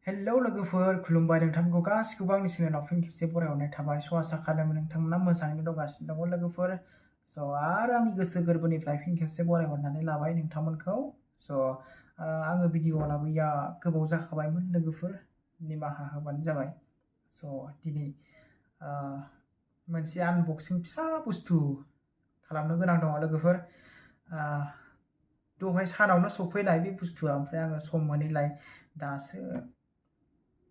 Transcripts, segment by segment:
hello लोगोफोर खुलुमबाय नोंथांखौ गासिखौबो आंनि चेनेलाव फिन खेबसे बरायहरनाय थाबाय स' आसा खालामो नोंथांमोना मोजाङैनो दंगासिनो दङ लोगोफोर स' आरो आंनि गोसो गोरबोनिफ्राय फिन खेबसे बरायहरनानै लाबाय नोंथांमोनखौ स' आङो भिडिअ लाबोया गोबाव जाखाबायमोन लोगोफोर निमाहा होबानो जाबाय स' दिनै मोनसे आनबक्सिं फिसा बुस्थु खालामनो गोनां दङ लोगोफोर दहाय सानावनो सफैनाय बे बुस्थुआ ओमफ्राय आङो सम मोनैलाय दासो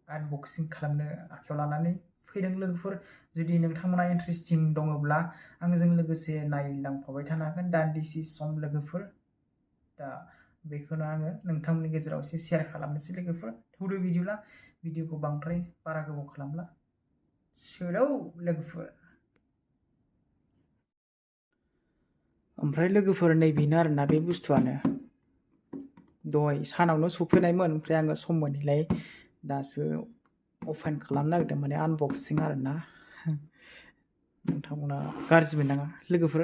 आनबक्सिं खालामनो आखायाव लानानै फैदों लोगोफोर जुदि नोंथांमोना इन्ट्रेस्टिं दङब्ला आंजों लोगोसे नायलांफाबाय थानो हागोन दान्दिसे सम लोगोफोर दा बेखौनो आङो नोंथांमोननि गेजेराव एसे शेयार खालामनोसै लोगोफोर थौदो बिदिब्ला भिडिअखौ बांद्राय बारा गोबाव खालामला सोलौ लोगोफोर ओमफ्राय लोगोफोर नैबेनो आरोना बे बुस्थुआनो दहाय सानावनो सफैनायमोन ओमफ्राय आङो सम मोनैलाय दासो अपेन खालामनो नागिरदों माने आनबक्सिं आरोना नोंथांमोना गाज्रि मोननाङा लोगोफोर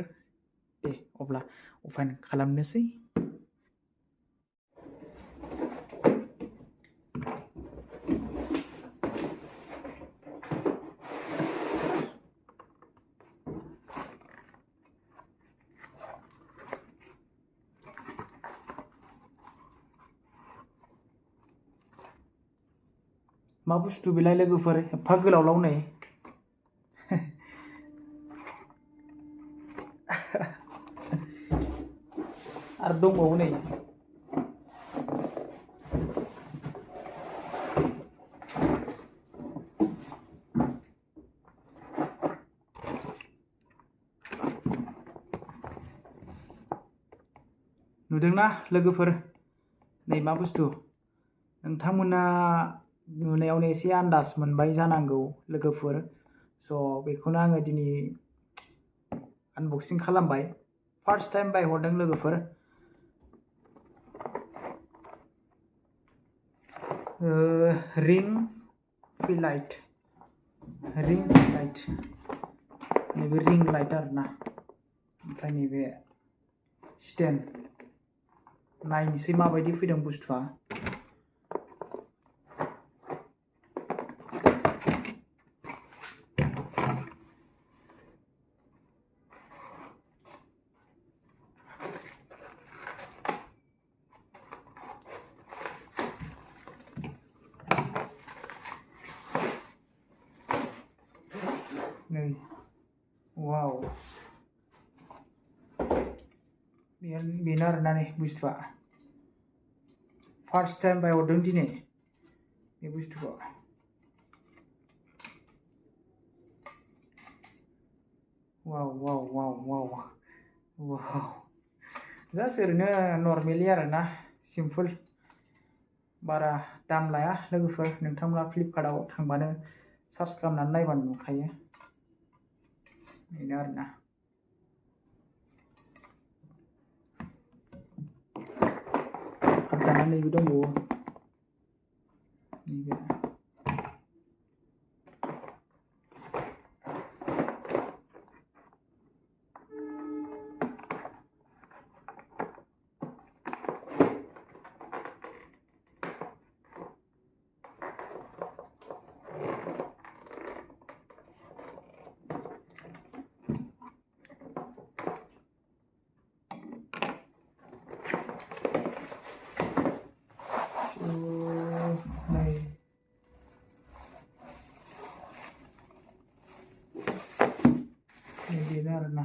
दे अब्ला अपेन खालामनोसै मा बुस्थु बेलाय लोगोफोर एफा गोलावलाव नै आरो दंबावो नै नुदोंना लोगोफोर नै मा बुस्थु नोंथांमोना नुनायावनो एसे आन्दाज मोनबाय जानांगौ लोगोफोर स' बेखौनो आङो दिनै आनबक्सिं खालामबाय फार्स्ट टाइम बायहरदों लोगोफोर रिं फिलाइट नैबे रिं लाइट आरोना ओमफ्राय नैबे स्टेन्ड नायनोसै माबायदि फैदों बुस्थुआ नै वाव बेनो आरोना नै बुस्थुआ फार्स्ट टाइम बायहरदों दिनै बे बुस्थुखौ वाव जास्ट ओरैनो नर्मेलि आरोना सिम्पोल बारा दाम लाया लोगोफोर नोंथांमोना फ्लिपकार्टआव थांबानो सार्च खालामनानै नायबानो नुखायो बेनो आरोना दाना नैबे दंबावो नैबे बेनो आरोना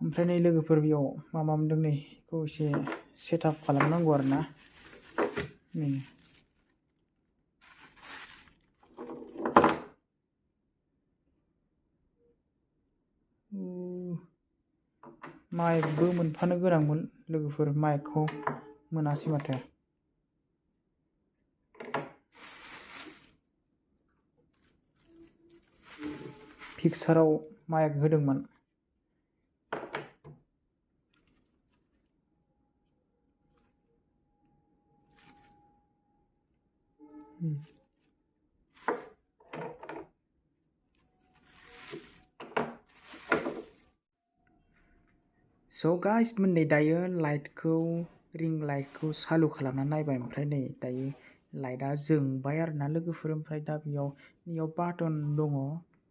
ओमफ्राय नै लोगोफोर बेयाव मा मोनदों नै बेखौ एसे सेटआप खालामनांगौ आरोना नै माइकबो मोनफानो गोनांमोन लोगोफोर माइकखौ मोनासै माथो पिक्साराव माइक होदोंमोन स' गाइस मोननै दायो लाइटखौ रिं लाइटखौ चालु खालामना नायबाय ओमफ्राय नै दायो लाइटआ जोंबाय आरोना लोगोफोर ओमफ्राय दा बेयाव बाटन दङ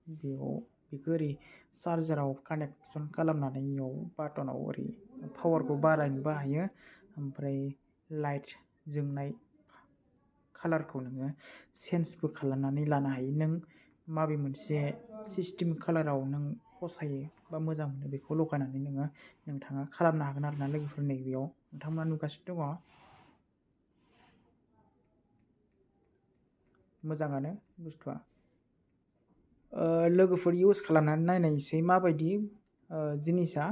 बेखौ ओरै चार्जाराव कानेक्सन खालामनानै बेयाव बाटनाव ओरै पावारखौ बारायनोबो हायो ओमफ्राय लाइट जोंनाय कालारखौ नोङो चेन्जबो खालामनानै लानो हायो नों माबे मोनसे सिस्टेम कालाराव नों फसायो बा मोजां मोनो बेखौ लगायनानै नोंथाङा खालामनो हागोन आरोना लोगोफोर नैबेयाव नोंथांमोना नुगासिनो दङ मोजाङानो बुस्थुआ लोगोफोर इउज खालामनानै नायनायसै माबायदि जिनिसा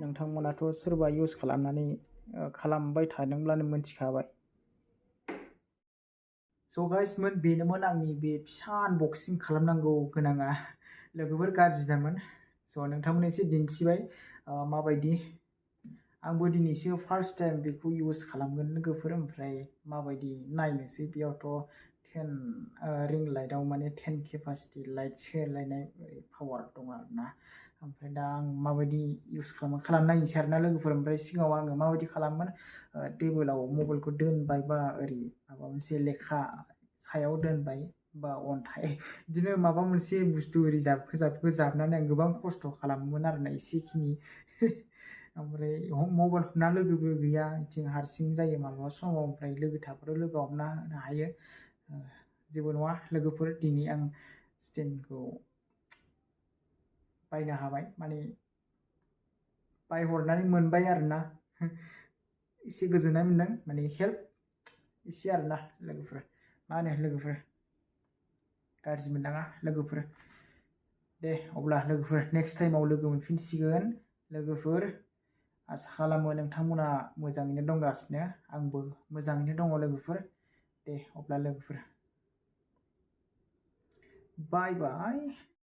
नोंथांमोनाथ' सोरबा इउज खालामनानै खालामबाय थादोंब्लानो मोनथिखाबाय स' गाइसमोन बेनोमोन आंनि बे फिसा आनबक्सिं खालामनांगौ गोनाङा लोगोफोर गाज्रि दामोन स' नोंथांमोननो एसे दिन्थिबाय माबायदि आंबो दिनैसो फार्स्ट टाइम बेखौ इउज खालामगोन लोगोफोर ओमफ्राय माबायदि नायनोसै बेयावथ' 10 रिं लाइटआव माने 10 केपासिटि लाइट सोलायनाय पावार दं आरोना ओमफ्राय दा आं माबायदि इउज खालामनायनोसै आरोना लोगोफोर ओमफ्राय सिगाङाव आङो माबायदि खालामोन टेबोलाव मबाइलखौ दोनबाय बा ओरै माबा मोनसे लेखा सायाव दोनबाय बा अन्थाइ बिदिनो माबा मोनसे बुस्थु ओरै जाबखो जाबनानै आं गोबां खस्थ' खालामोमोन आरोना एसेखिनि ओमफ्राय मबाइल हमना लोगोबो गैया बिथिं हारसिं जायो मालाबा समाव ओमफ्राय लोगो थाबाथ' लोगोआ हमना होनो हायो जेबो नङा लोगोफोर दिनै आं स्टेन्डखौ बायनो हाबाय माने बायहरनानै मोनबाय आरोना एसे गोजोननाय मोनदों माने हेल्प एसे आरोना लोगोफोर मा होनो लोगोफोर गाज्रि मोननाङा लोगोफोर दे अब्ला लोगोफोर नेक्स्ट टाइमाव लोगो मोनफिनसिगोन लोगोफोर आसा खालामो नोंथांमोना मोजाङैनो दंगासिनो आंबो मोजाङैनो दङ लोगोफोर दे अब्ला लोगोफोर बाय बाय